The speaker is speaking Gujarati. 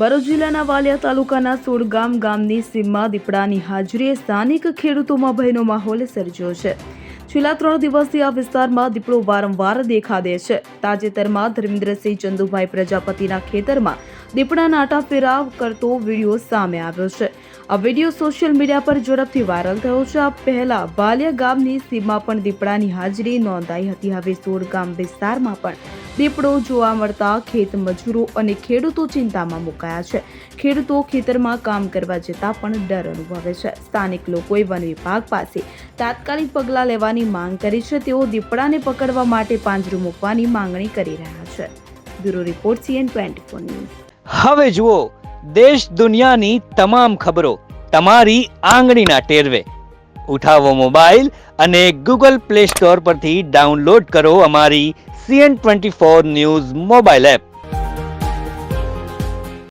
ભરૂચ જિલ્લાના વાલિયા તાલુકાના સોડગામ ગામની સીમમાં દીપડાની હાજરીએ સ્થાનિક ખેડૂતોમાં ભયનો માહોલ સર્જ્યો છે। છેલ્લા 3 દિવસથી આ વિસ્તારમાં દીપડો વારંવાર દેખાડે છે। તાજેતરમાં ધર્મેન્દ્રસિંહ ચંદુભાઈ પ્રજાપતિના ખેતરમાં દીપડાના આટાફેરા કરતો વિડીયો સામે આવ્યો છે। આ વિડીયો સોશિયલ મીડિયા પર ઝડપથી વાયરલ થયો છે। આ પહેલા વાલિયા ગામની સીમમાં પણ દીપડાની હાજરી નોંધાઈ હતી। હવે સોડગામ વિસ્તારમાં પણ દીપડો જોવા મળતા ખેત મજૂરો અને ખેડૂતો ચિંતામાં મુકાયા છે। ખેડૂતો ખેતરમાં કામ કરવા જતા પણ ડર અનુભવે છે। સ્થાનિક લોકોએ વન વિભાગ પાસે તાત્કાલિક પગલાં લેવાની માંગ કરી છે। તેઓ દીપડાને પકડવા માટે પાંજરું મૂકવાની માંગણી કરી રહ્યા છે। Bureau report CN24 news. હવે જુઓ દેશ દુનિયાની તમામ ખબરો તમારી આંગળીના ટેરવે। ઉઠાવો મોબાઈલ અને Google Play Store પરથી ડાઉનલોડ કરો અમારી CN24 ન્યૂઝ મોબાઈલ એપ।